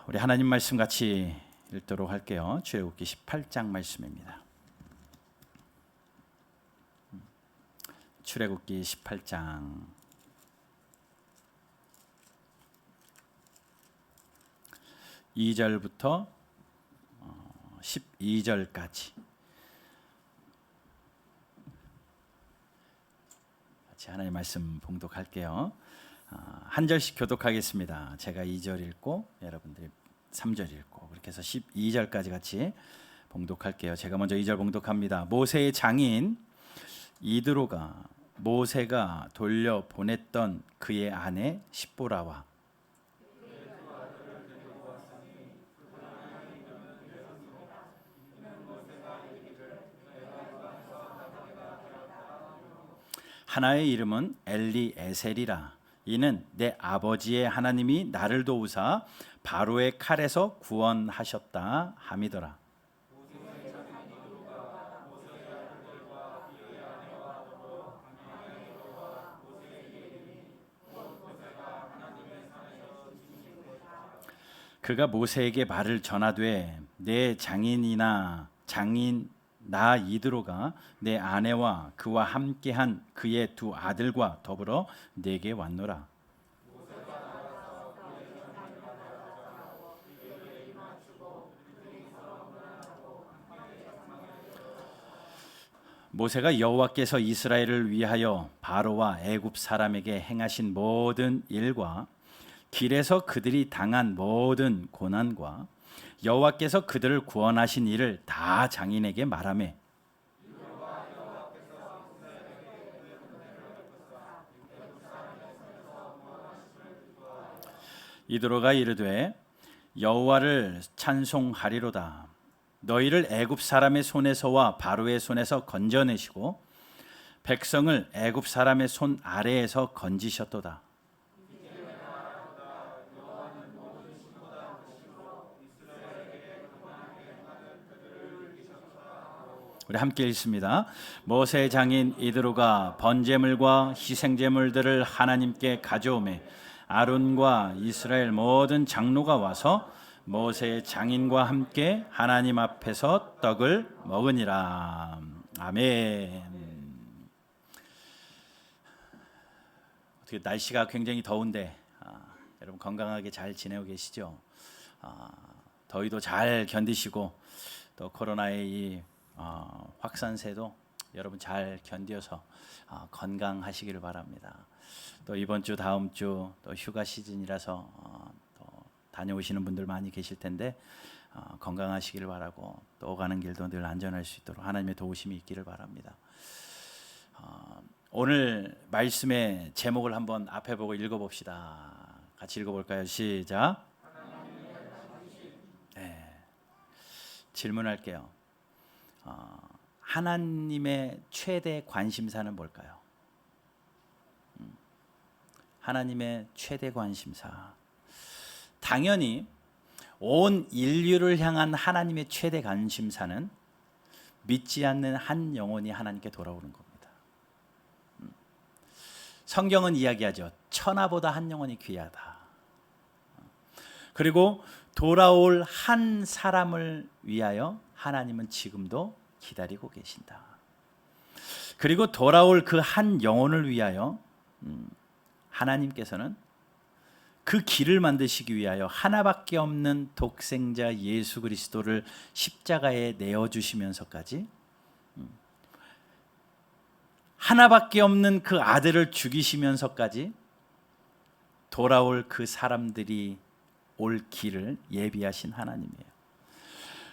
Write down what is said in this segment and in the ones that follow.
우리 하나님 말씀 같이 읽도록 할게요. 출애굽기 18장 말씀입니다. 출애굽기 18장 2절부터 12절까지 같이 하나님 말씀 봉독할게요. 한 절씩 교독하겠습니다. 제가 2절 읽고 여러분들이 3절 읽고 그렇게 해서 12절까지 같이 봉독할게요. 제가 먼저 2절 봉독합니다. 모세의 장인 이드로가 모세가 돌려보냈던 그의 아내 십보라와 하나의 이름은 엘리에셀이라. 이는 내 아버지의 하나님이 나를 도우사 바로의 칼에서 구원하셨다 함이더라. 그가 모세에게 말을 전하되 내 장인 나 이드로가 내 아내와 그와 함께한 그의 두 아들과 더불어 내게 왔노라. 모세가 여호와께서 이스라엘을 위하여 바로와 애굽 사람에게 행하신 모든 일과 길에서 그들이 당한 모든 고난과 여호와께서 그들을 구원하신 일을 다 장인에게 말하매 이드로가 이르되 여호와를 찬송하리로다. 너희를 애굽 사람의 손에서와 바로의 손에서 건져내시고 백성을 애굽 사람의 손 아래에서 건지셨도다. 우리 함께 읽습니다. 모세의 장인 이드로가 번제물과 희생제물들을 하나님께 가져오매 아론과 이스라엘 모든 장로가 와서 모세의 장인과 함께 하나님 앞에서 떡을 먹으니라. 아멘. 어떻게 날씨가 굉장히 더운데 여러분 건강하게 잘 지내고 계시죠? 더위도 잘 견디시고 또 코로나의 이 확산세도 여러분 잘 견뎌서 건강하시기를 바랍니다. 또 이번 주 다음 주 또 휴가 시즌이라서 또 다녀오시는 분들 많이 계실 텐데 건강하시기를 바라고 또 오가는 길도 늘 안전할 수 있도록 하나님의 도우심이 있기를 바랍니다. 오늘 말씀의 제목을 한번 앞에 보고 읽어봅시다. 같이 읽어볼까요? 시작. 네. 질문할게요. 하나님의 최대 관심사는 뭘까요? 하나님의 최대 관심사. 당연히 온 인류를 향한 하나님의 최대 관심사는 믿지 않는 한 영혼이 하나님께 돌아오는 겁니다. 성경은 이야기하죠. 천하보다 한 영혼이 귀하다. 그리고 돌아올 한 사람을 위하여 하나님은 지금도 기다리고 계신다. 그리고 돌아올 그 한 영혼을 위하여 하나님께서는 그 길을 만드시기 위하여 하나밖에 없는 독생자 예수 그리스도를 십자가에 내어주시면서까지 하나밖에 없는 그 아들을 죽이시면서까지 돌아올 그 사람들이 올 길을 예비하신 하나님이에요.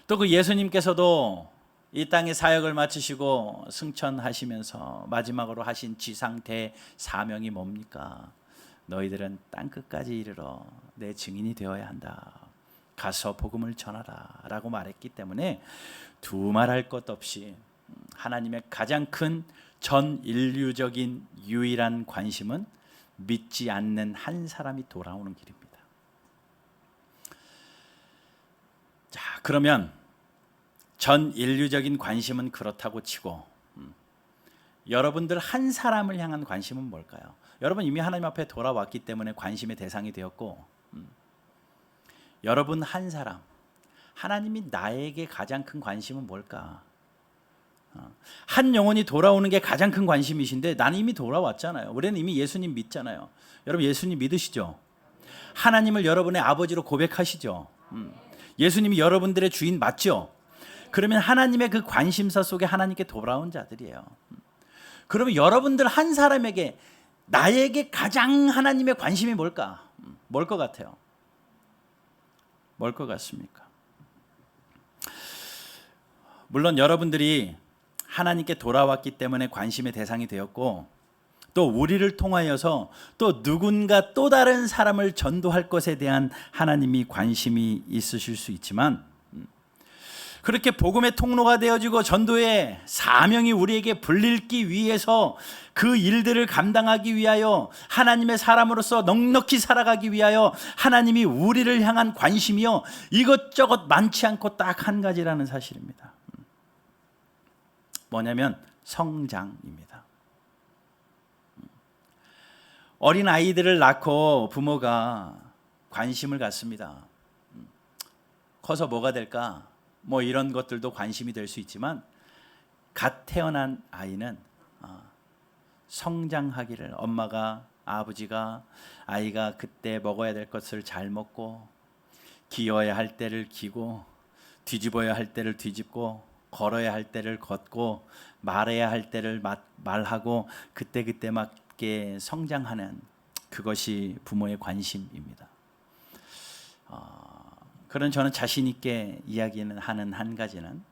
또 그 예수님께서도 이 땅의 사역을 마치시고 승천하시면서 마지막으로 하신 지상대 사명이 뭡니까? 너희들은 땅끝까지 이르러 내 증인이 되어야 한다. 가서 복음을 전하라 라고 말했기 때문에 두말할 것 없이 하나님의 가장 큰 전 인류적인 유일한 관심은 믿지 않는 한 사람이 돌아오는 길입니다. 자, 그러면 전 인류적인 관심은 그렇다고 치고 여러분들 한 사람을 향한 관심은 뭘까요? 여러분 이미 하나님 앞에 돌아왔기 때문에 관심의 대상이 되었고 여러분 한 사람, 하나님이 나에게 가장 큰 관심은 뭘까? 한 영혼이 돌아오는 게 가장 큰 관심이신데 나는 이미 돌아왔잖아요. 우리는 이미 예수님 믿잖아요. 여러분 예수님 믿으시죠? 하나님을 여러분의 아버지로 고백하시죠? 예수님이 여러분들의 주인 맞죠? 그러면 하나님의 그 관심사 속에 하나님께 돌아온 자들이에요. 그러면 여러분들 한 사람에게 나에게 가장 하나님의 관심이 뭘까? 뭘 것 같아요? 뭘 것 같습니까? 물론 여러분들이 하나님께 돌아왔기 때문에 관심의 대상이 되었고 또 우리를 통하여서 또 누군가 또 다른 사람을 전도할 것에 대한 하나님이 관심이 있으실 수 있지만 그렇게 복음의 통로가 되어지고 전도의 사명이 우리에게 불릴기 위해서 그 일들을 감당하기 위하여 하나님의 사람으로서 넉넉히 살아가기 위하여 하나님이 우리를 향한 관심이요 이것저것 많지 않고 딱 한 가지라는 사실입니다. 뭐냐면 성장입니다. 어린 아이들을 낳고 부모가 관심을 갖습니다. 커서 뭐가 될까? 뭐 이런 것들도 관심이 될 수 있지만 갓 태어난 아이는 성장하기를 엄마가 아버지가 아이가 그때 먹어야 될 것을 잘 먹고 기어야 할 때를 기고 뒤집어야 할 때를 뒤집고 걸어야 할 때를 걷고 말해야 할 때를 말하고 그때 맞게 성장하는 그것이 부모의 관심입니다. 그런 저는 자신 있게 이야기는 하는 한 가지는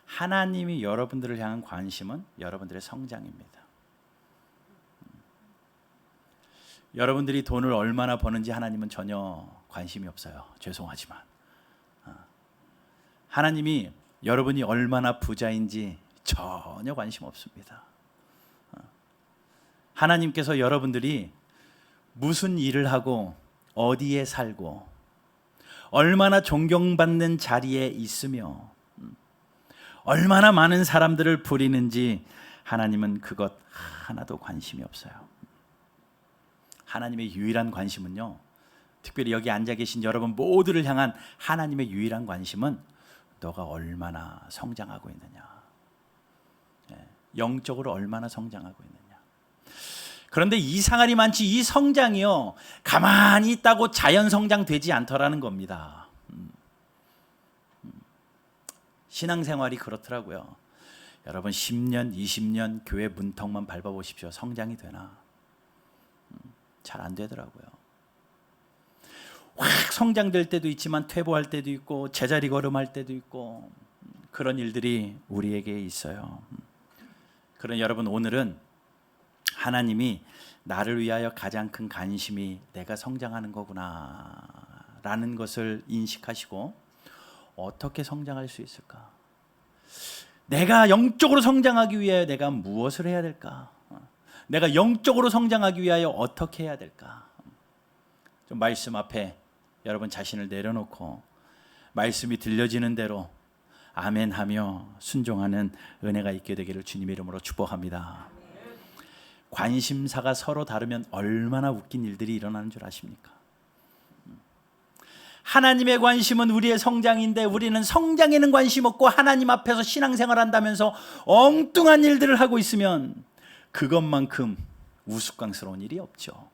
하나님이 여러분들을 향한 관심은 여러분들의 성장입니다. 여러분들이 돈을 얼마나 버는지 하나님은 전혀 관심이 없어요. 죄송하지만 하나님이 여러분이 얼마나 부자인지 전혀 관심 없습니다. 하나님께서 여러분들이 무슨 일을 하고 어디에 살고 얼마나 존경받는 자리에 있으며 얼마나 많은 사람들을 부리는지 하나님은 그것 하나도 관심이 없어요. 하나님의 유일한 관심은요, 특별히 여기 앉아 계신 여러분 모두를 향한 하나님의 유일한 관심은 너가 얼마나 성장하고 있느냐, 영적으로 얼마나 성장하고 있느냐. 그런데 이상하리 많지 이 성장이요 가만히 있다고 자연 성장되지 않더라는 겁니다. 신앙생활이 그렇더라고요. 여러분 10년 20년 교회 문턱만 밟아보십시오. 성장이 되나? 잘 안 되더라고요. 확 성장될 때도 있지만 퇴보할 때도 있고 제자리 걸음할 때도 있고 그런 일들이 우리에게 있어요. 그런 여러분 오늘은 하나님이 나를 위하여 가장 큰 관심이 내가 성장하는 거구나 라는 것을 인식하시고 어떻게 성장할 수 있을까? 내가 영적으로 성장하기 위하여 내가 무엇을 해야 될까? 내가 영적으로 성장하기 위하여 어떻게 해야 될까? 좀 말씀 앞에 여러분 자신을 내려놓고 말씀이 들려지는 대로 아멘하며 순종하는 은혜가 있게 되기를 주님의 이름으로 축복합니다. 관심사가 서로 다르면 얼마나 웃긴 일들이 일어나는 줄 아십니까? 하나님의 관심은 우리의 성장인데 우리는 성장에는 관심 없고 하나님 앞에서 신앙생활 한다면서 엉뚱한 일들을 하고 있으면 그것만큼 우스꽝스러운 일이 없죠.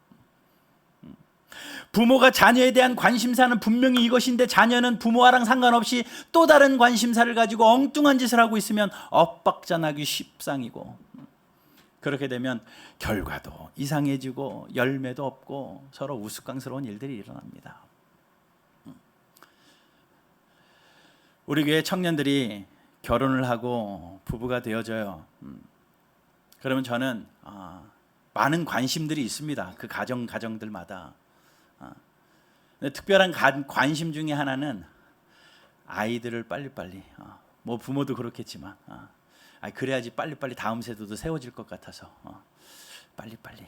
부모가 자녀에 대한 관심사는 분명히 이것인데 자녀는 부모와랑 상관없이 또 다른 관심사를 가지고 엉뚱한 짓을 하고 있으면 엇박자나기 십상이고 그렇게 되면 결과도 이상해지고 열매도 없고 서로 우스꽝스러운 일들이 일어납니다. 우리 교회 청년들이 결혼을 하고 부부가 되어져요. 그러면 저는 많은 관심들이 있습니다. 그 가정들마다. 근데 특별한 관심 중에 하나는 아이들을 빨리빨리 뭐 부모도 그렇겠지만 그래야지 빨리빨리 다음 세대도 세워질 것 같아서 빨리빨리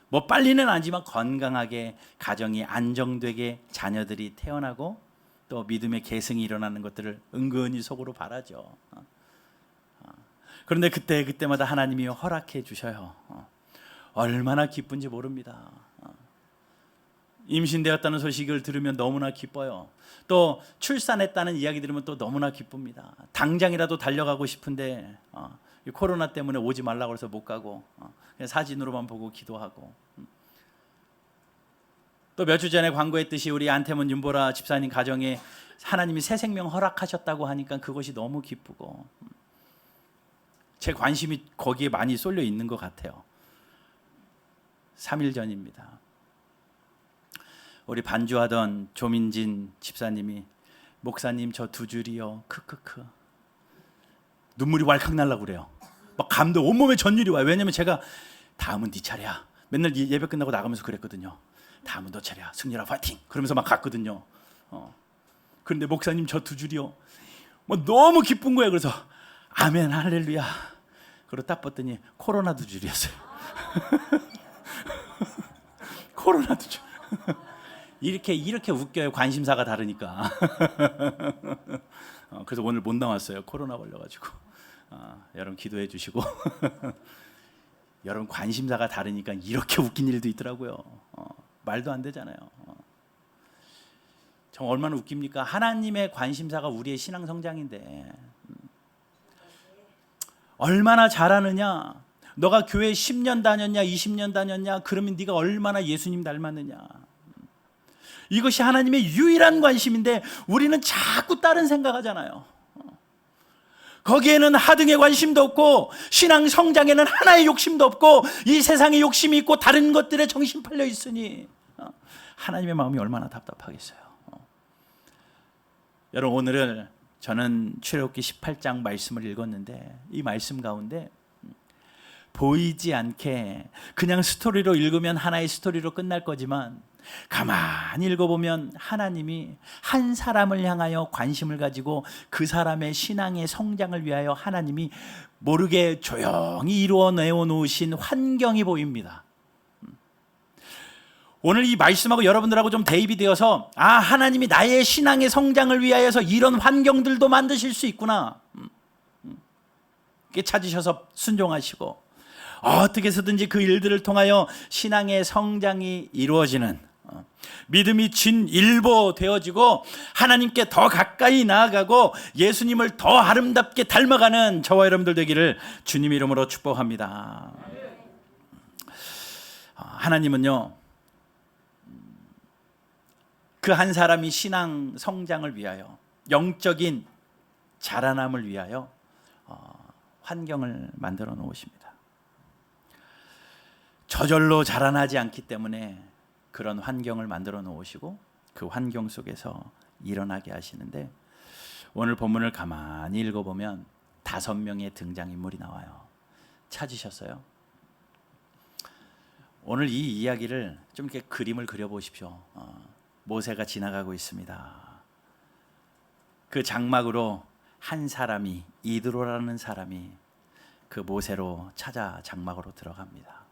뭐 빨리는 아니지만 건강하게 가정이 안정되게 자녀들이 태어나고 또 믿음의 계승이 일어나는 것들을 은근히 속으로 바라죠. 그런데 그때마다 하나님이 허락해 주셔요. 얼마나 기쁜지 모릅니다. 임신되었다는 소식을 들으면 너무나 기뻐요. 또 출산했다는 이야기 들으면 또 너무나 기쁩니다. 당장이라도 달려가고 싶은데 이 코로나 때문에 오지 말라고 해서 못 가고 그냥 사진으로만 보고 기도하고. 또 몇 주 전에 광고했듯이 우리 안태문 윤보라 집사님 가정에 하나님이 새 생명 허락하셨다고 하니까 그것이 너무 기쁘고, 제 관심이 거기에 많이 쏠려 있는 것 같아요. 3일 전입니다. 우리 반주하던 조민진 집사님이 목사님 저 2줄이요 크크크, 눈물이 왈칵 날라고 그래요. 막 감동, 온몸에 전율이 와요. 왜냐면 제가 다음은 네 차례야, 맨날 예배 끝나고 나가면서 그랬거든요. 다음은 너 차례야, 승리라 파이팅, 그러면서 막 갔거든요. 그런데 목사님 저 2줄이요, 뭐 너무 기쁜 거예요. 그래서 아멘 할렐루야, 그리고 딱 봤더니 코로나 2줄이었어요. 코로나 2줄. 이렇게 웃겨요. 관심사가 다르니까. 그래서 오늘 못 나왔어요. 코로나 걸려가지고. 여러분 기도해 주시고. 여러분 관심사가 다르니까 이렇게 웃긴 일도 있더라고요. 말도 안 되잖아요. 정말 얼마나 웃깁니까? 하나님의 관심사가 우리의 신앙 성장인데 얼마나 잘하느냐. 너가 교회 10년 다녔냐 20년 다녔냐, 그러면 네가 얼마나 예수님 닮았느냐. 이것이 하나님의 유일한 관심인데 우리는 자꾸 다른 생각하잖아요. 거기에는 하등의 관심도 없고 신앙 성장에는 하나의 욕심도 없고 이 세상에 욕심이 있고 다른 것들에 정신 팔려 있으니 하나님의 마음이 얼마나 답답하겠어요. 여러분, 오늘은 저는 출애굽기 18장 말씀을 읽었는데 이 말씀 가운데 보이지 않게 그냥 스토리로 읽으면 하나의 스토리로 끝날 거지만 가만히 읽어보면 하나님이 한 사람을 향하여 관심을 가지고 그 사람의 신앙의 성장을 위하여 하나님이 모르게 조용히 이루어내어 놓으신 환경이 보입니다. 오늘 이 말씀하고 여러분들하고 좀 대입이 되어서 하나님이 나의 신앙의 성장을 위하여서 이런 환경들도 만드실 수 있구나, 찾으셔서 순종하시고 어떻게 해서든지 그 일들을 통하여 신앙의 성장이 이루어지는, 믿음이 진일보 되어지고 하나님께 더 가까이 나아가고 예수님을 더 아름답게 닮아가는 저와 여러분들 되기를 주님 이름으로 축복합니다. 하나님은요, 그 한 사람이 신앙 성장을 위하여, 영적인 자라남을 위하여 환경을 만들어 놓으십니다. 저절로 자라나지 않기 때문에 그런 환경을 만들어 놓으시고 그 환경 속에서 일어나게 하시는데, 오늘 본문을 가만히 읽어보면 5명의 등장인물이 나와요. 찾으셨어요? 오늘 이 이야기를 좀 이렇게 그림을 그려보십시오. 모세가 지나가고 있습니다. 그 장막으로 한 사람이, 이드로라는 사람이 그 모세로 찾아 장막으로 들어갑니다.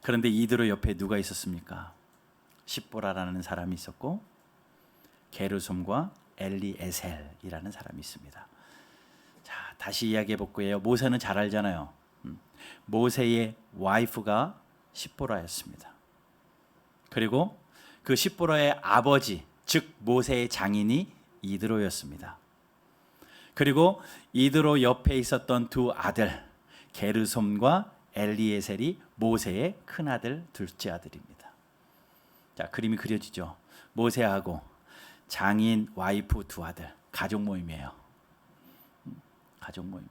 그런데 이드로 옆에 누가 있었습니까? 십보라라는 사람이 있었고 게르솜과 엘리에셀이라는 사람이 있습니다. 자, 다시 이야기해 볼게요. 모세는 잘 알잖아요. 모세의 와이프가 십보라였습니다. 그리고 그 십보라의 아버지, 즉 모세의 장인이 이드로였습니다. 그리고 이드로 옆에 있었던 2 아들 게르솜과 엘리에셀이 모세의 큰아들, 둘째 아들입니다. 자, 그림이 그려지죠. 모세하고 장인, 와이프, 2 아들, 가족 모임이에요. 가족 모임.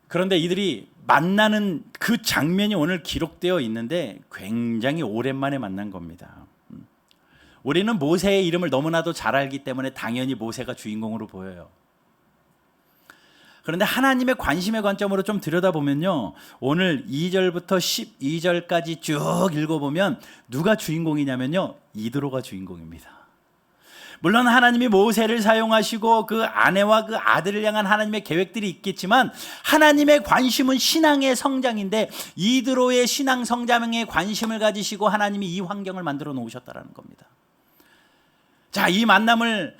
그런데 이들이 만나는 그 장면이 오늘 기록되어 있는데 굉장히 오랜만에 만난 겁니다. 우리는 모세의 이름을 너무나도 잘 알기 때문에 당연히 모세가 주인공으로 보여요. 그런데 하나님의 관심의 관점으로 좀 들여다보면요, 오늘 2절부터 12절까지 쭉 읽어보면 누가 주인공이냐면요, 이드로가 주인공입니다. 물론 하나님이 모세를 사용하시고 그 아내와 그 아들을 향한 하나님의 계획들이 있겠지만 하나님의 관심은 신앙의 성장인데 이드로의 신앙 성장에 관심을 가지시고 하나님이 이 환경을 만들어 놓으셨다는 겁니다. 자, 이 만남을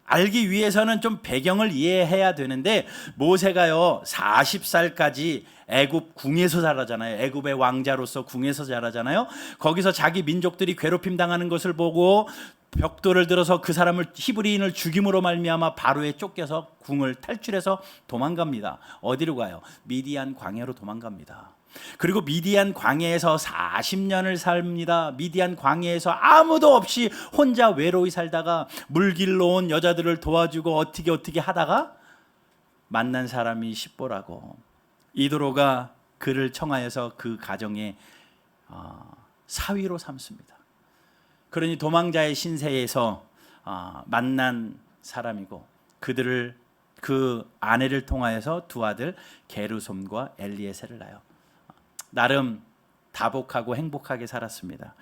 알기 위해서는 좀 배경을 이해해야 되는데 모세가요 40살까지 애굽 궁에서 자라잖아요. 애굽의 왕자로서 궁에서 자라잖아요. 거기서 자기 민족들이 괴롭힘 당하는 것을 보고 벽돌을 들어서 그 사람을 히브리인을 죽임으로 말미암아 바로에 쫓겨서 궁을 탈출해서 도망갑니다. 어디로 가요? 미디안 광야로 도망갑니다. 그리고 미디안 광야에서 40년을 삽니다. 미디안 광야에서 아무도 없이 혼자 외로이 살다가 물길로 온 여자들을 도와주고 어떻게 하다가 만난 사람이 십보라고. 이도로가 그를 청하여서 그 가정의 사위로 삼습니다. 그러니 도망자의 신세에서 만난 사람이고 그들을 그 아내를 통하여서 두 아들 게르솜과 엘리에셀을 낳아요. 나름 다복하고 행복하게 살았습니다.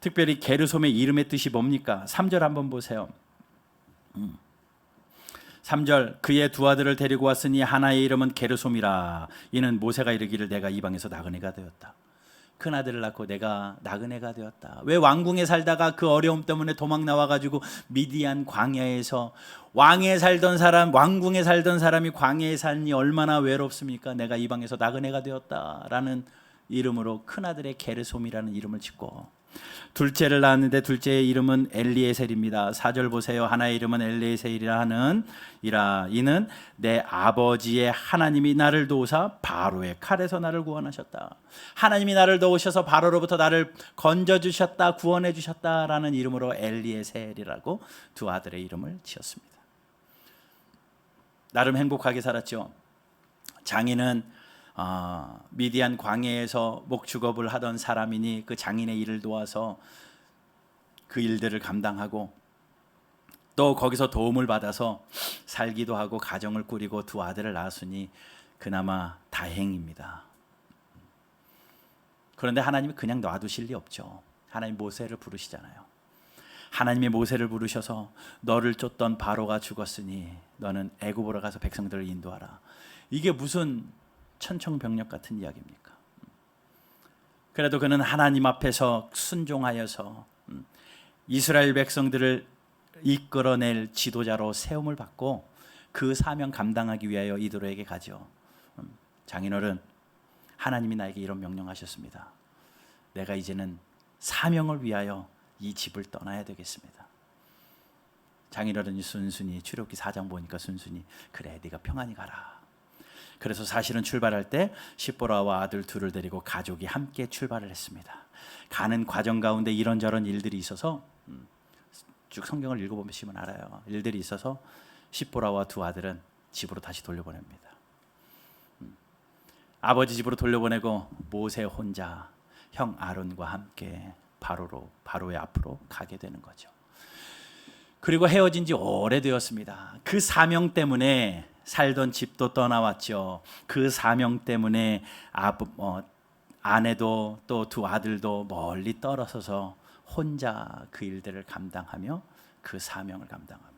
특별히 게르솜의 이름의 뜻이 뭡니까? 3절 한번 보세요. 3절 그의 두 아들을 데리고 왔으니 하나의 이름은 게르솜이라. 이는 모세가 이르기를 내가 이방에서 나그네가 되었다. 큰 아들을 낳고 내가 나그네가 되었다. 왜 왕궁에 살다가 그 어려움 때문에 도망 나와가지고 미디안 광야에서 왕궁에 살던 사람이 광야에 살니 얼마나 외롭습니까? 내가 이방에서 나그네가 되었다라는 이름으로 큰 아들의 게르솜이라는 이름을 짓고 둘째를 낳았는데 둘째의 이름은 엘리에셀입니다. 4절 보세요. 하나의 이름은 엘리에셀이라 하는 이는 내 아버지의 하나님이 나를 도우사 바로의 칼에서 나를 구원하셨다. 하나님이 나를 도우셔서 바로로부터 나를 건져주셨다, 구원해 주셨다라는 이름으로 엘리에셀이라고 두 아들의 이름을 지었습니다. 나름 행복하게 살았죠. 장인은 미디안 광야에서 목축업을 하던 사람이니 그 장인의 일을 도와서 그 일들을 감당하고 또 거기서 도움을 받아서 살기도 하고 가정을 꾸리고 두 아들을 낳았으니 그나마 다행입니다. 그런데 하나님이 그냥 놔두실 리 없죠. 하나님 모세를 부르시잖아요. 하나님이 모세를 부르셔서 너를 쫓던 바로가 죽었으니 너는 애굽으로 가서 백성들을 인도하라. 이게 무슨 천청병력 같은 이야기입니까? 그래도 그는 하나님 앞에서 순종하여서 이스라엘 백성들을 이끌어낼 지도자로 세움을 받고 그 사명 감당하기 위하여 이도로에게 가죠. 장인어른, 하나님이 나에게 이런 명령하셨습니다. 내가 이제는 사명을 위하여 이 집을 떠나야 되겠습니다. 장인어른이 순순히 출애굽기 4장 보니까 순순히 그래 네가 평안히 가라. 그래서 사실은 출발할 때 십보라와 아들 둘을 데리고 가족이 함께 출발을 했습니다. 가는 과정 가운데 이런저런 일들이 있어서 쭉 성경을 읽어보시면 알아요. 일들이 있어서 십보라와 두 아들은 집으로 다시 돌려보냅니다. 아버지 집으로 돌려보내고 모세 혼자 형 아론과 함께 바로의 앞으로 가게 되는 거죠. 그리고 헤어진 지 오래되었습니다. 그 사명 때문에 살던 집도 떠나왔죠. 그 사명 때문에 아내도 또 두 아들도 멀리 떨어져서 혼자 그 일들을 감당하며 그 사명을 감당합니다.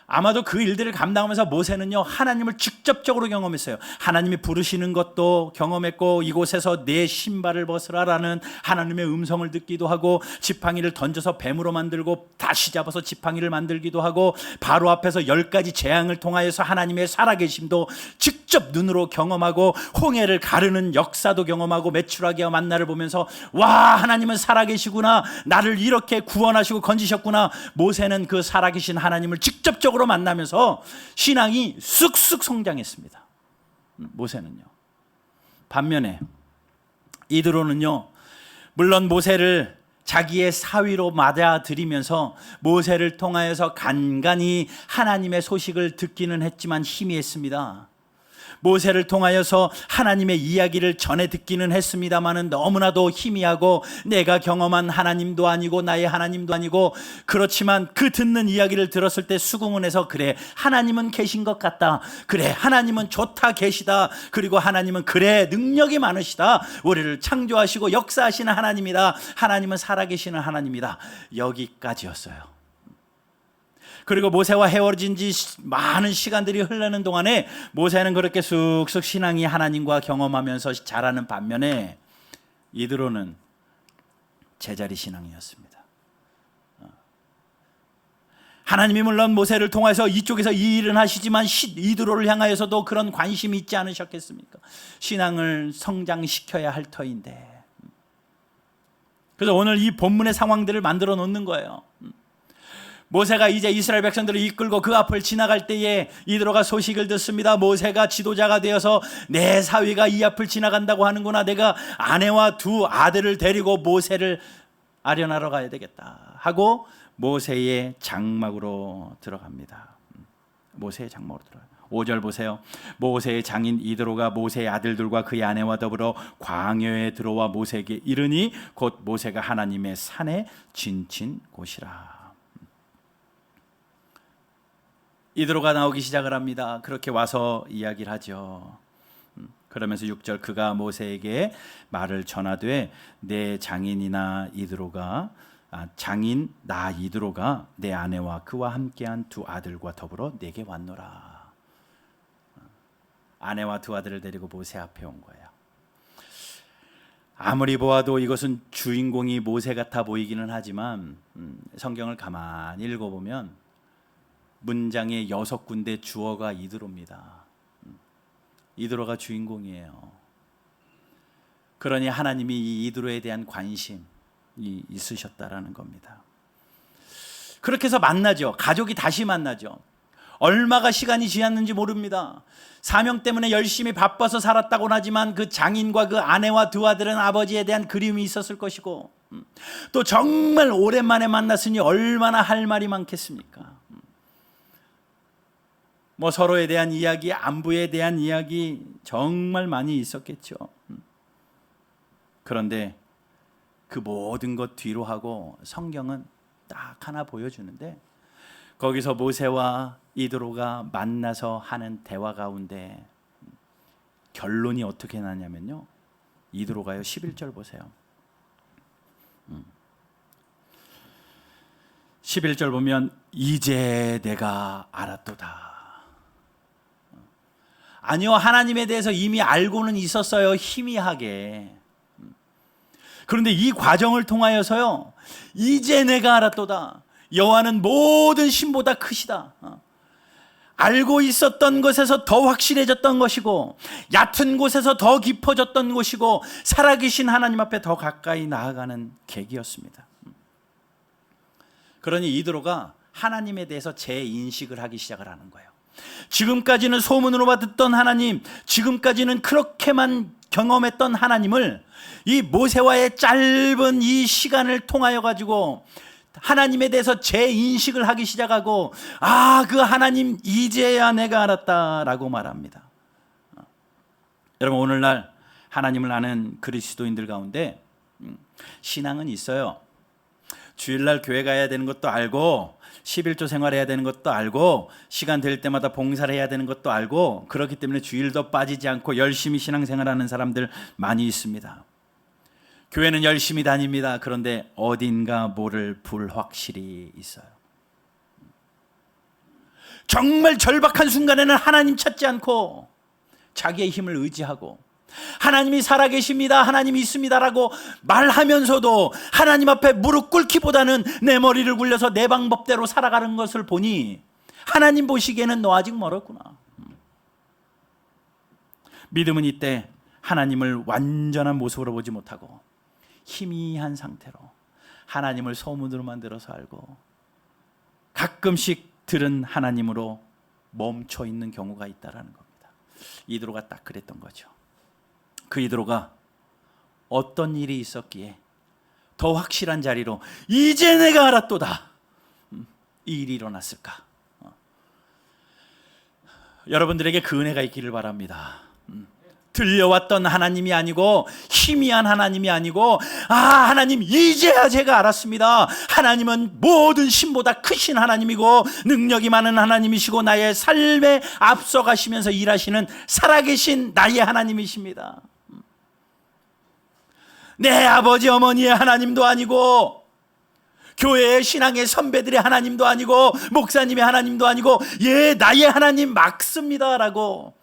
아마도 그 일들을 감당하면서 모세는요 하나님을 직접적으로 경험했어요. 하나님이 부르시는 것도 경험했고 이곳에서 내 신발을 벗으라라는 하나님의 음성을 듣기도 하고 지팡이를 던져서 뱀으로 만들고 다시 잡아서 지팡이를 만들기도 하고 바로 앞에서 10가지 재앙을 통하여서 하나님의 살아계심도 직접 눈으로 경험하고 홍해를 가르는 역사도 경험하고 메추라기와 만나를 보면서 와 하나님은 살아계시구나, 나를 이렇게 구원하시고 건지셨구나. 모세는 그 살아계신 하나님을 직접적으로 만나면서 신앙이 쑥쑥 성장했습니다. 모세는요. 반면에 이드로는요, 물론 모세를 자기의 사위로 맞아들이면서 모세를 통하여서 간간히 하나님의 소식을 듣기는 했지만 희미했습니다. 모세를 통하여서 하나님의 이야기를 전해 듣기는 했습니다마는 너무나도 희미하고 내가 경험한 하나님도 아니고 나의 하나님도 아니고, 그렇지만 그 듣는 이야기를 들었을 때 수긍은 해서 그래 하나님은 계신 것 같다, 그래 하나님은 좋다 계시다, 그리고 하나님은 그래 능력이 많으시다, 우리를 창조하시고 역사하시는 하나님이다, 하나님은 살아계시는 하나님이다, 여기까지였어요. 그리고 모세와 헤어진 지 많은 시간들이 흐르는 동안에 모세는 그렇게 쑥쑥 신앙이 하나님과 경험하면서 자라는 반면에 이드로는 제자리 신앙이었습니다. 하나님이 물론 모세를 통해서 이쪽에서 이 일은 하시지만 이드로를 향하여서도 그런 관심이 있지 않으셨겠습니까? 신앙을 성장시켜야 할 터인데. 그래서 오늘 이 본문의 상황들을 만들어 놓는 거예요. 모세가 이제 이스라엘 백성들을 이끌고 그 앞을 지나갈 때에 이드로가 소식을 듣습니다. 모세가 지도자가 되어서 내 사위가 이 앞을 지나간다고 하는구나. 내가 아내와 두 아들을 데리고 모세를 아련하러 가야 되겠다 하고 모세의 장막으로 들어갑니다. 모세의 장막으로 들어가요. 5절 보세요. 모세의 장인 이드로가 모세의 아들들과 그의 아내와 더불어 광야에 들어와 모세에게 이르니 곧 모세가 하나님의 산에 지친 곳이라. 이드로가 나오기 시작을 합니다. 그렇게 와서 이야기를 하죠. 그러면서 6절 그가 모세에게 말을 전하되 내 장인이나 이드로가 장인 나 이드로가 내 아내와 그와 함께한 두 아들과 더불어 내게 왔노라. 아내와 두 아들을 데리고 모세 앞에 온 거예요. 아무리 보아도 이것은 주인공이 모세 같아 보이기는 하지만 성경을 가만히 읽어보면 문장의 6군데 주어가 이드로입니다. 이드로가 주인공이에요. 그러니 하나님이 이 이드로에 대한 관심이 있으셨다라는 겁니다. 그렇게 해서 만나죠. 가족이 다시 만나죠. 얼마가 시간이 지났는지 모릅니다. 사명 때문에 열심히 바빠서 살았다고는 하지만 그 장인과 그 아내와 두 아들은 아버지에 대한 그리움이 있었을 것이고 또 정말 오랜만에 만났으니 얼마나 할 말이 많겠습니까? 뭐 서로에 대한 이야기, 안부에 대한 이야기 정말 많이 있었겠죠. 그런데 그 모든 것 뒤로 하고 성경은 딱 하나 보여주는데 거기서 모세와 이드로가 만나서 하는 대화 가운데 결론이 어떻게 나냐면요. 이드로가요 11절 보세요. 11절 보면 이제 내가 알았도다. 아니요, 하나님에 대해서 이미 알고는 있었어요. 희미하게. 그런데 이 과정을 통하여서요, 이제 내가 알았도다. 여호와는 모든 신보다 크시다. 알고 있었던 것에서 더 확실해졌던 것이고 얕은 곳에서 더 깊어졌던 것이고 살아계신 하나님 앞에 더 가까이 나아가는 계기였습니다. 그러니 이드로가 하나님에 대해서 재인식을 하기 시작을 하는 거예요. 지금까지는 소문으로만 듣던 하나님, 지금까지는 그렇게만 경험했던 하나님을 이 모세와의 짧은 이 시간을 통하여 가지고 하나님에 대해서 재인식을 하기 시작하고 그 하나님 이제야 내가 알았다라고 말합니다. 여러분 오늘날 하나님을 아는 그리스도인들 가운데 신앙은 있어요. 주일날 교회 가야 되는 것도 알고 11조 생활해야 되는 것도 알고 시간 될 때마다 봉사를 해야 되는 것도 알고 그렇기 때문에 주일도 빠지지 않고 열심히 신앙생활하는 사람들 많이 있습니다. 교회는 열심히 다닙니다. 그런데 어딘가 모를 불확실이 있어요. 정말 절박한 순간에는 하나님 찾지 않고 자기의 힘을 의지하고 하나님이 살아계십니다, 하나님이 있습니다라고 말하면서도 하나님 앞에 무릎 꿇기보다는 내 머리를 굴려서 내 방법대로 살아가는 것을 보니 하나님 보시기에는 너 아직 멀었구나. 믿음은 이때 하나님을 완전한 모습으로 보지 못하고 희미한 상태로 하나님을 소문으로만 들어서 알고 가끔씩 들은 하나님으로 멈춰 있는 경우가 있다라는 겁니다. 이드로가 딱 그랬던 거죠. 그 이드로가 어떤 일이 있었기에 더 확실한 자리로 이제 내가 알았도다 이 일이 일어났을까? 여러분들에게 그 은혜가 있기를 바랍니다. 들려왔던 하나님이 아니고 희미한 하나님이 아니고 하나님 이제야 제가 알았습니다. 하나님은 모든 신보다 크신 하나님이고 능력이 많은 하나님이시고 나의 삶에 앞서가시면서 일하시는 살아계신 나의 하나님이십니다. 내 아버지 어머니의 하나님도 아니고 교회의 신앙의 선배들의 하나님도 아니고 목사님의 하나님도 아니고 나의 하나님 맞습니다라고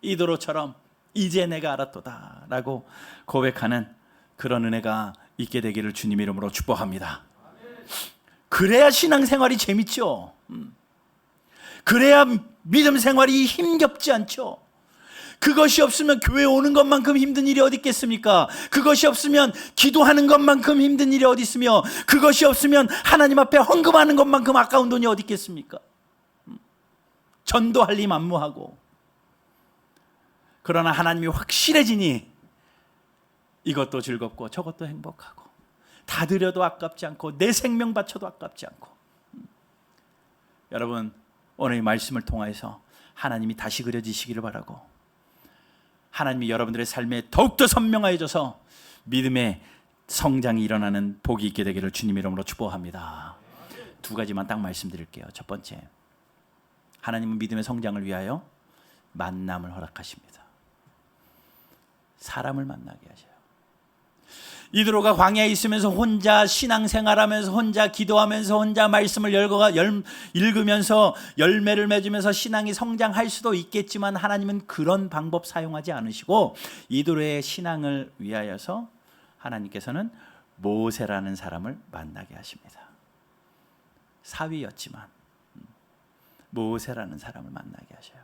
이드로처럼 이제 내가 알았도다 라고 고백하는 그런 은혜가 있게 되기를 주님 이름으로 축복합니다. 그래야 신앙생활이 재밌죠. 그래야 믿음 생활이 힘겹지 않죠. 그것이 없으면 교회 오는 것만큼 힘든 일이 어디 있겠습니까? 그것이 없으면 기도하는 것만큼 힘든 일이 어디 있으며, 그것이 없으면 하나님 앞에 헌금하는 것만큼 아까운 돈이 어디 있겠습니까? 전도할 일 만무하고. 그러나 하나님이 확실해지니 이것도 즐겁고 저것도 행복하고, 다 드려도 아깝지 않고 내 생명 바쳐도 아깝지 않고. 여러분, 오늘 이 말씀을 통해서 하나님이 다시 그려지시기를 바라고, 하나님이 여러분들의 삶에 더욱더 선명해져서 믿음의 성장이 일어나는 복이 있게 되기를 주님 이름으로 축복합니다. 두 가지만 딱 말씀드릴게요. 첫 번째, 하나님은 믿음의 성장을 위하여 만남을 허락하십니다. 사람을 만나게 하셔요. 이드로가 광야에 있으면서 혼자 신앙생활하면서, 혼자 기도하면서, 혼자 말씀을 읽으면서 열매를 맺으면서 신앙이 성장할 수도 있겠지만, 하나님은 그런 방법 사용하지 않으시고 이드로의 신앙을 위하여서 하나님께서는 모세라는 사람을 만나게 하십니다. 사위였지만 모세라는 사람을 만나게 하셔요.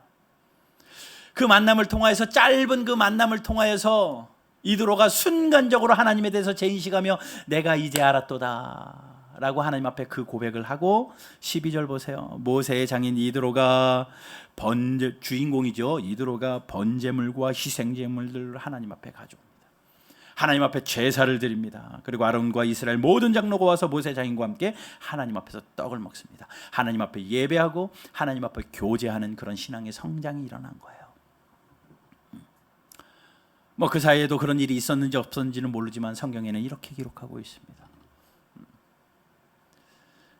그 만남을 통하여서, 짧은 그 만남을 통하여서 이드로가 순간적으로 하나님에 대해서 재인식하며 내가 이제 알았도다 라고 하나님 앞에 그 고백을 하고, 12절 보세요. 모세의 장인 이드로가 주인공이죠. 이드로가 번제물과 희생제물들을 하나님 앞에 가져옵니다. 하나님 앞에 제사를 드립니다. 그리고 아론과 이스라엘 모든 장로가 와서 모세 장인과 함께 하나님 앞에서 떡을 먹습니다. 하나님 앞에 예배하고 하나님 앞에 교제하는 그런 신앙의 성장이 일어난 거예요. 그 사이에도 그런 일이 있었는지 없었는지는 모르지만 성경에는 이렇게 기록하고 있습니다.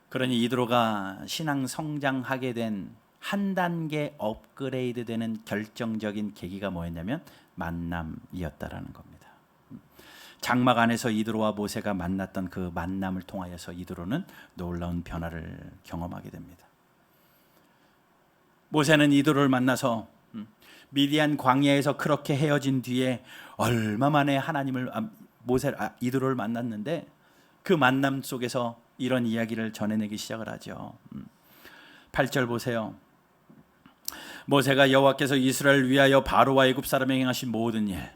그러니 이드로가 신앙 성장하게 된 한 단계 업그레이드 되는 결정적인 계기가 뭐였냐면 만남이었다라는 겁니다. 장막 안에서 이드로와 모세가 만났던 그 만남을 통하여서 이드로는 놀라운 변화를 경험하게 됩니다. 모세는 이드로를 만나서 미디안 광야에서 그렇게 헤어진 뒤에 얼마 만에 이드로를 만났는데, 그 만남 속에서 이런 이야기를 전해내기 시작을 하죠. 8절 보세요. 모세가 여호와께서 이스라엘을 위하여 바로와 애굽 사람에 행하신 모든 일,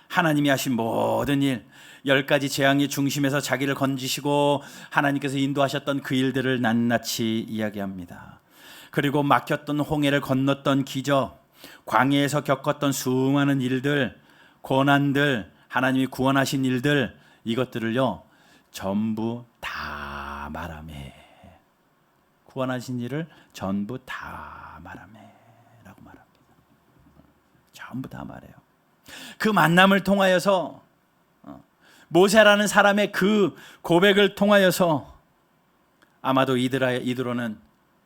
하나님이 하신 모든 일, 10가지 재앙의 중심에서 자기를 건지시고 하나님께서 인도하셨던 그 일들을 낱낱이 이야기합니다. 그리고 막혔던 홍해를 건넜던 기적, 광야에서 겪었던 수많은 일들, 고난들, 하나님이 구원하신 일들, 이것들을요 전부 다 말하매. 구원하신 일을 전부 다 말하매 라고 말합니다. 전부 다 말해요. 그 만남을 통하여서, 모세라는 사람의 그 고백을 통하여서 아마도 이드로는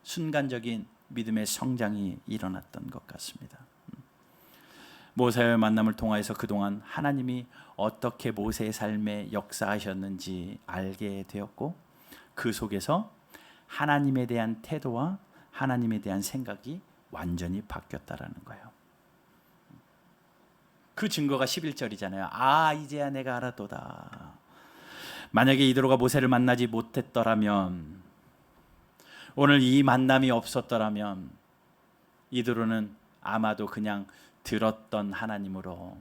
순간적인 믿음의 성장이 일어났던 것 같습니다. 모세의 만남을 통하여서 그동안 하나님이 어떻게 모세의 삶에 역사하셨는지 알게 되었고, 그 속에서 하나님에 대한 태도와 하나님에 대한 생각이 완전히 바뀌었다라는 거예요. 그 증거가 11절이잖아요. 아, 이제야 내가 알았도다. 만약에 이드로가 모세를 만나지 못했더라면, 오늘 이 만남이 없었더라면 이드로는 아마도 그냥 들었던 하나님으로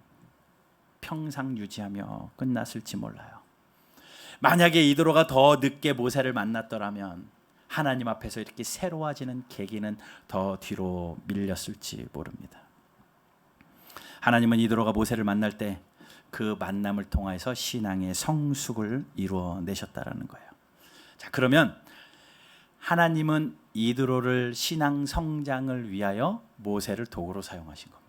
평상 유지하며 끝났을지 몰라요. 만약에 이드로가 더 늦게 모세를 만났더라면 하나님 앞에서 이렇게 새로워지는 계기는 더 뒤로 밀렸을지 모릅니다. 하나님은 이드로가 모세를 만날 때 그 만남을 통해서 신앙의 성숙을 이루어내셨다라는 거예요. 자, 그러면 하나님은 이드로를 신앙 성장을 위하여 모세를 도구로 사용하신 겁니다.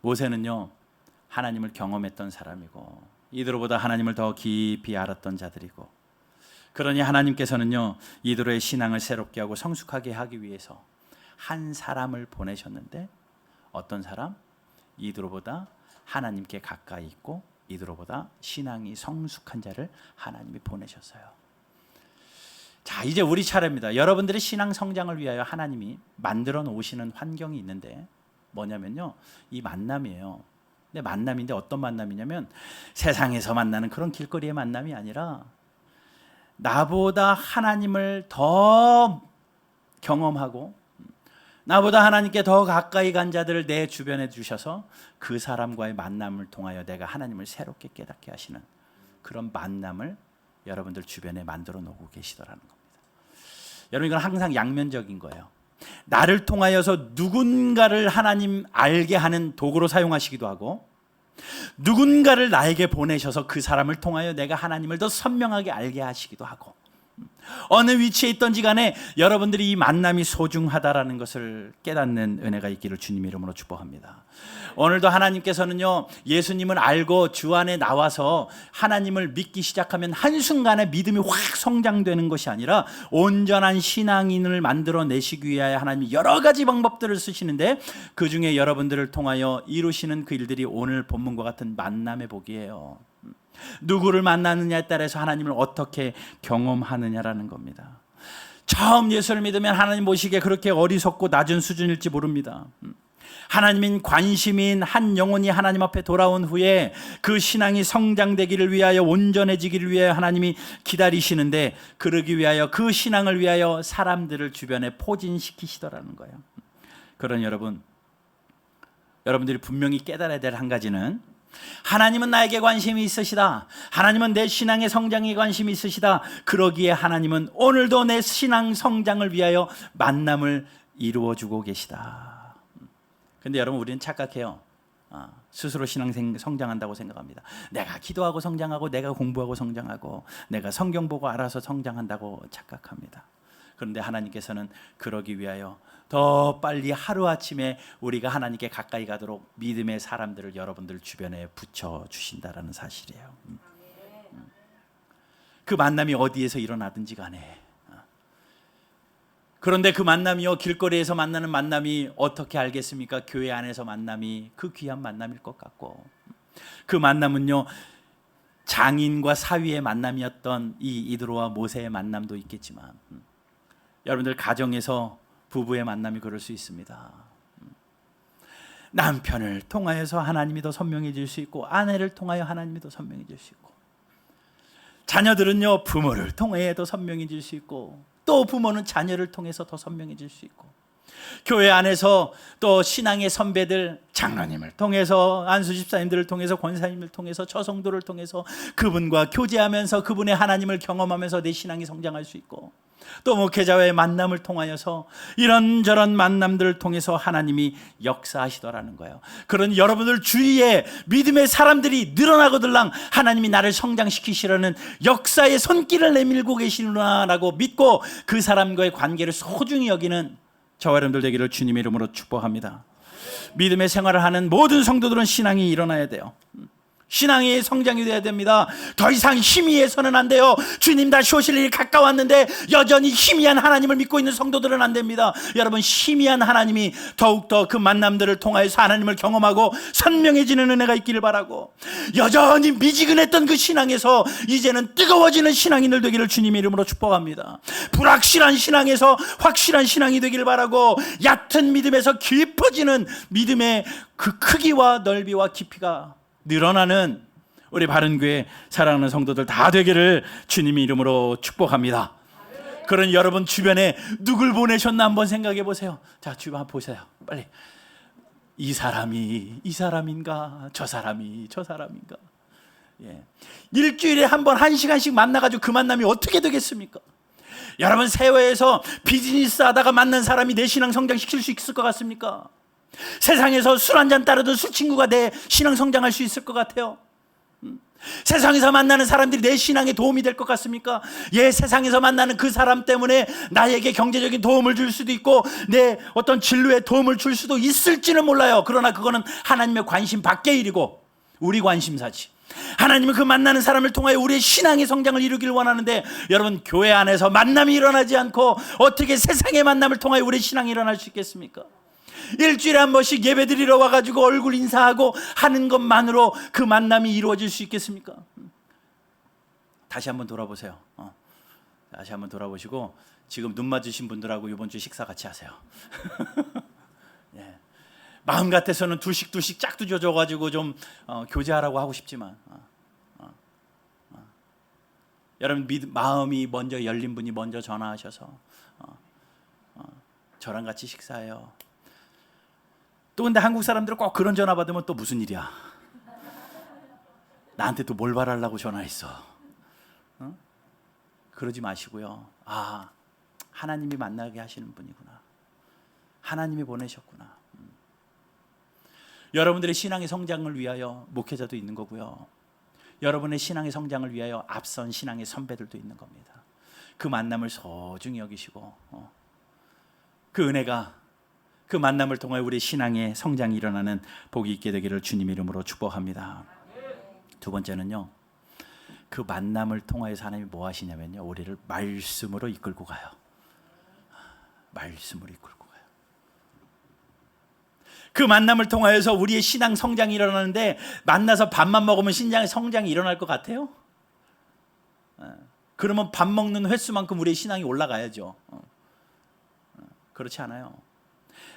모세는요 하나님을 경험했던 사람이고, 이드로보다 하나님을 더 깊이 알았던 자들이고, 그러니 하나님께서는요 이드로의 신앙을 새롭게 하고 성숙하게 하기 위해서 한 사람을 보내셨는데, 어떤 사람? 이드로보다 하나님께 가까이 있고 이드로보다 신앙이 성숙한 자를 하나님이 보내셨어요. 자, 이제 우리 차례입니다. 여러분들의 신앙 성장을 위하여 하나님이 만들어 놓으시는 환경이 있는데 뭐냐면요, 이 만남이에요. 근데 만남인데 어떤 만남이냐면 세상에서 만나는 그런 길거리의 만남이 아니라 나보다 하나님을 더 경험하고 나보다 하나님께 더 가까이 간 자들을 내 주변에 두셔서 그 사람과의 만남을 통하여 내가 하나님을 새롭게 깨닫게 하시는 그런 만남을 여러분들 주변에 만들어 놓고 계시더라는 겁니다. 여러분, 이건 항상 양면적인 거예요. 나를 통하여서 누군가를 하나님 알게 하는 도구로 사용하시기도 하고, 누군가를 나에게 보내셔서 그 사람을 통하여 내가 하나님을 더 선명하게 알게 하시기도 하고, 어느 위치에 있던지 간에 여러분들이 이 만남이 소중하다라는 것을 깨닫는 은혜가 있기를 주님 이름으로 축복합니다. 오늘도 하나님께서는요, 예수님을 알고 주 안에 나와서 하나님을 믿기 시작하면 한순간에 믿음이 확 성장되는 것이 아니라 온전한 신앙인을 만들어내시기 위하여 하나님이 여러 가지 방법들을 쓰시는데, 그 중에 여러분들을 통하여 이루시는 그 일들이 오늘 본문과 같은 만남의 복이에요. 누구를 만나느냐에 따라서 하나님을 어떻게 경험하느냐라는 겁니다. 처음 예수를 믿으면 하나님 보시기에 그렇게 어리석고 낮은 수준일지 모릅니다. 하나님인 관심인 한 영혼이 하나님 앞에 돌아온 후에 그 신앙이 성장되기를 위하여, 온전해지기를 위하여 하나님이 기다리시는데, 그러기 위하여 그 신앙을 위하여 사람들을 주변에 포진시키시더라는 거예요. 그런 여러분들이 분명히 깨달아야 될 한 가지는, 하나님은 나에게 관심이 있으시다, 하나님은 내 신앙의 성장에 관심이 있으시다, 그러기에 하나님은 오늘도 내 신앙 성장을 위하여 만남을 이루어주고 계시다. 근데 여러분, 우리는 착각해요. 스스로 신앙 성장한다고 생각합니다. 내가 기도하고 성장하고, 내가 공부하고 성장하고, 내가 성경 보고 알아서 성장한다고 착각합니다. 그런데 하나님께서는 그러기 위하여 더 빨리 하루아침에 우리가 하나님께 가까이 가도록 믿음의 사람들을 여러분들 주변에 붙여주신다는 사실이에요. 그 만남이 어디에서 일어나든지 간에, 그런데 그 만남이요, 길거리에서 만나는 만남이 어떻게 알겠습니까? 교회 안에서 만남이 그 귀한 만남일 것 같고, 그 만남은요, 장인과 사위의 만남이었던 이 이드로와 모세의 만남도 있겠지만, 여러분들 가정에서 부부의 만남이 그럴 수 있습니다. 남편을 통하여서 하나님이 더 선명해질 수 있고, 아내를 통하여 하나님이 더 선명해질 수 있고, 자녀들은요, 부모를 통해 더 선명해질 수 있고, 또 부모는 자녀를 통해서 더 선명해질 수 있고, 교회 안에서 또 신앙의 선배들, 장로님을 통해서, 안수 집사님들을 통해서, 권사님을 통해서, 처성도를 통해서 그분과 교제하면서 그분의 하나님을 경험하면서 내 신앙이 성장할 수 있고, 또 목회자와의 만남을 통하여서 이런저런 만남들을 통해서 하나님이 역사하시더라는 거예요. 그런 여러분들 주위에 믿음의 사람들이 늘어나거들랑 하나님이 나를 성장시키시려는 역사의 손길을 내밀고 계시구나라고 믿고 그 사람과의 관계를 소중히 여기는 저와 여러분들 되기를 주님의 이름으로 축복합니다. 믿음의 생활을 하는 모든 성도들은 신앙이 일어나야 돼요. 신앙의 성장이 돼야 됩니다. 더 이상 희미해서는 안 돼요. 주님 다시 오실 일이 가까웠는데 여전히 희미한 하나님을 믿고 있는 성도들은 안 됩니다. 여러분, 희미한 하나님이 더욱더 그 만남들을 통하여서 하나님을 경험하고 선명해지는 은혜가 있기를 바라고, 여전히 미지근했던 그 신앙에서 이제는 뜨거워지는 신앙인들 되기를 주님의 이름으로 축복합니다. 불확실한 신앙에서 확실한 신앙이 되기를 바라고, 얕은 믿음에서 깊어지는 믿음의 그 크기와 넓이와 깊이가 늘어나는 우리 바른교회 사랑하는 성도들 다 되기를 주님의 이름으로 축복합니다. 그런 여러분 주변에 누굴 보내셨나 한번 생각해 보세요. 자, 주변 보세요. 빨리. 이 사람이 이 사람인가, 저 사람이 저 사람인가. 예. 일주일에 한 번 1시간씩 만나가지고 그 만남이 어떻게 되겠습니까? 여러분, 세회에서 비즈니스 하다가 만난 사람이 내 신앙 성장시킬 수 있을 것 같습니까? 세상에서 술 한잔 따르던 술 친구가 내 신앙 성장할 수 있을 것 같아요? 세상에서 만나는 사람들이 내 신앙에 도움이 될 것 같습니까? 예, 세상에서 만나는 그 사람 때문에 나에게 경제적인 도움을 줄 수도 있고 내 어떤 진로에 도움을 줄 수도 있을지는 몰라요. 그러나 그거는 하나님의 관심 밖의 일이고 우리 관심사지. 하나님은 그 만나는 사람을 통하여 우리의 신앙의 성장을 이루기를 원하는데, 여러분, 교회 안에서 만남이 일어나지 않고 어떻게 세상의 만남을 통하여 우리의 신앙이 일어날 수 있겠습니까? 일주일에 한 번씩 예배드리러 와가지고 얼굴 인사하고 하는 것만으로 그 만남이 이루어질 수 있겠습니까? 다시 한번 돌아보세요. 다시 한번 돌아보시고 지금 눈 맞으신 분들하고 이번 주 식사 같이 하세요. 예. 마음 같아서는 둘씩 짝도 줘가지고 좀 교제하라고 하고 싶지만 여러분 마음이 먼저 열린 분이 먼저 전화하셔서 저랑 같이 식사해요. 또 근데 한국 사람들은 꼭 그런 전화 받으면 또 무슨 일이야? 나한테 또 뭘 바라려고 전화했어? 그러지 마시고요. 하나님이 만나게 하시는 분이구나. 하나님이 보내셨구나. 여러분들의 신앙의 성장을 위하여 목회자도 있는 거고요. 여러분의 신앙의 성장을 위하여 앞선 신앙의 선배들도 있는 겁니다. 그 만남을 소중히 여기시고 그 은혜가 그 만남을 통해 우리 신앙의 성장이 일어나는 복이 있게 되기를 주님 이름으로 축복합니다. 두 번째는요, 그 만남을 통하여서 하나님이 뭐 하시냐면요, 우리를 말씀으로 이끌고 가요. 말씀으로 이끌고 가요. 그 만남을 통하여서 우리의 신앙 성장이 일어나는데, 만나서 밥만 먹으면 신앙의 성장이 일어날 것 같아요? 그러면 밥 먹는 횟수만큼 우리의 신앙이 올라가야죠. 그렇지 않아요.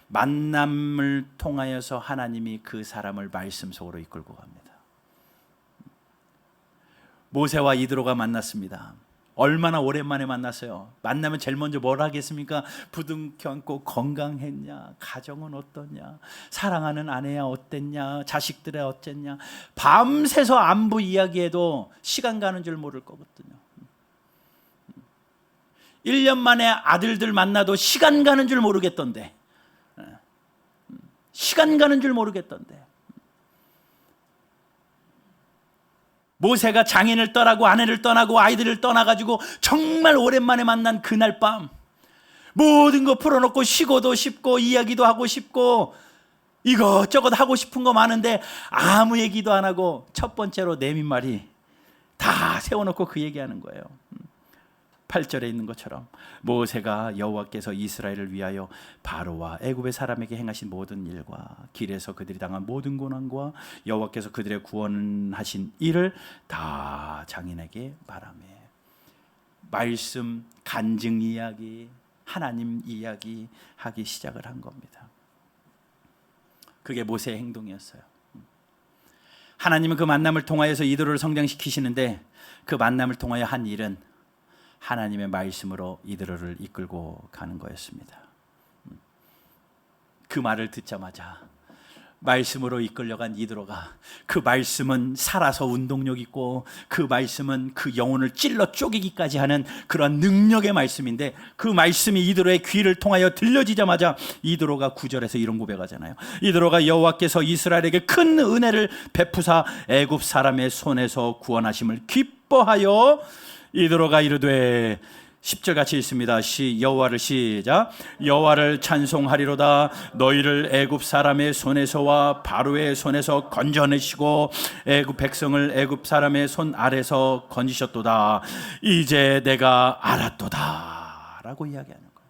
만남을 통하여서 하나님이 그 사람을 말씀 속으로 이끌고 갑니다. 모세와 이드로가 만났습니다. 얼마나 오랜만에 만났어요. 만나면 제일 먼저 뭘 하겠습니까? 부둥켜 안고 건강했냐? 가정은 어떠냐? 사랑하는 아내야 어땠냐? 자식들이 어땠냐? 밤새서 안부 이야기해도 시간 가는 줄 모를 거거든요. 1년 만에 아들들 만나도 시간 가는 줄 모르겠던데. 시간 가는 줄 모르겠던데. 모세가 장인을 떠나고 아내를 떠나고 아이들을 떠나가지고 정말 오랜만에 만난 그날 밤, 모든 거 풀어놓고 쉬고도 싶고 이야기도 하고 싶고 이것저것 하고 싶은 거 많은데 아무 얘기도 안 하고 첫 번째로 내민말이 다 세워놓고 그 얘기하는 거예요. 8절에 있는 것처럼 모세가 여호와께서 이스라엘을 위하여 바로와 애굽의 사람에게 행하신 모든 일과 길에서 그들이 당한 모든 고난과 여호와께서 그들의 구원하신 일을 다 장인에게 말하며, 말씀, 간증 이야기, 하나님 이야기 하기 시작을 한 겁니다. 그게 모세의 행동이었어요. 하나님은 그 만남을 통하여서 이드로를 성장시키시는데, 그 만남을 통하여 한 일은 하나님의 말씀으로 이드로를 이끌고 가는 거였습니다. 그 말을 듣자마자 말씀으로 이끌려간 이드로가, 그 말씀은 살아서 운동력 있고 그 말씀은 그 영혼을 찔러 쪼개기까지 하는 그런 능력의 말씀인데, 그 말씀이 이드로의 귀를 통하여 들려지자마자 이드로가 9절에서 이런 고백하잖아요. 이드로가 여호와께서 이스라엘에게 큰 은혜를 베푸사 애굽 사람의 손에서 구원하심을 기뻐하여 이드로가 이르되, 10절 같이 읽습니다. 여호와를 시작. 여호와를 찬송하리로다. 너희를 애굽 사람의 손에서와 바로의 손에서 건져내시고 애굽 백성을 애굽 사람의 손 아래서 건지셨도다. 이제 내가 알았도다 라고 이야기하는 거예요.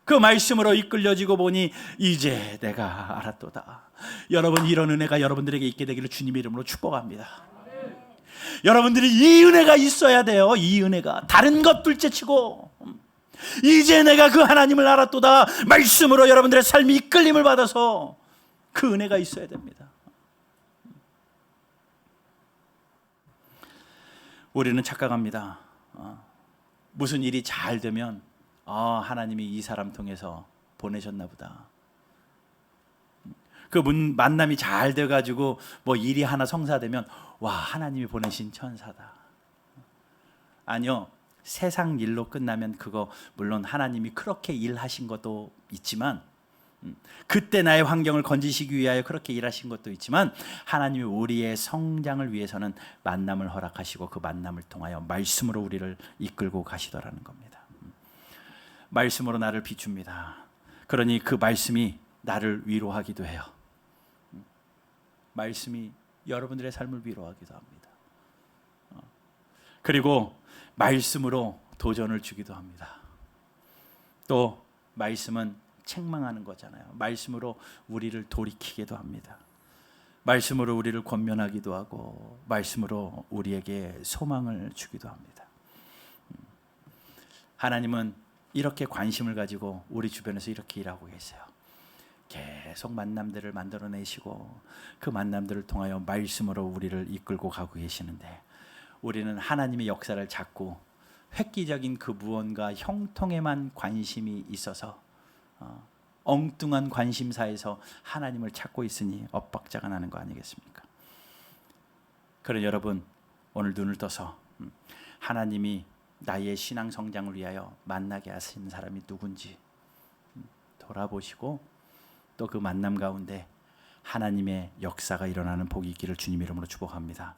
그 말씀으로 이끌려지고 보니 이제 내가 알았도다. 여러분, 이런 은혜가 여러분들에게 있게 되기를 주님의 이름으로 축복합니다. 여러분들이 이 은혜가 있어야 돼요. 이 은혜가 다른 것 둘째치고, 이제 내가 그 하나님을 알았도다 말씀으로 여러분들의 삶이 이끌림을 받아서 그 은혜가 있어야 됩니다. 우리는 착각합니다. 무슨 일이 잘 되면 하나님이 이 사람 통해서 보내셨나 보다. 그 만남이 잘 돼가지고 뭐 일이 하나 성사되면 와, 하나님이 보내신 천사다. 아니요, 세상 일로 끝나면 그거 물론 하나님이 그렇게 일하신 것도 있지만, 그때 나의 환경을 건지시기 위하여 그렇게 일하신 것도 있지만, 하나님이 우리의 성장을 위해서는 만남을 허락하시고 그 만남을 통하여 말씀으로 우리를 이끌고 가시더라는 겁니다. 말씀으로 나를 비춥니다. 그러니 그 말씀이 나를 위로하기도 해요. 말씀이 여러분들의 삶을 위로하기도 합니다. 그리고 말씀으로 도전을 주기도 합니다. 또 말씀은 책망하는 거잖아요. 말씀으로 우리를 돌이키기도 합니다. 말씀으로 우리를 권면하기도 하고 말씀으로 우리에게 소망을 주기도 합니다. 하나님은 이렇게 관심을 가지고 우리 주변에서 이렇게 일하고 계세요. 계속 만남들을 만들어내시고 그 만남들을 통하여 말씀으로 우리를 이끌고 가고 계시는데, 우리는 하나님의 역사를 자꾸 획기적인 그 무언가 형통에만 관심이 있어서 엉뚱한 관심사에서 하나님을 찾고 있으니 엇박자가 나는 거 아니겠습니까? 그런 여러분, 오늘 눈을 떠서 하나님이 나의 신앙 성장을 위하여 만나게 하신 사람이 누군지 돌아보시고 또 그 만남 가운데 하나님의 역사가 일어나는 복이 있기를 주님 이름으로 축복합니다.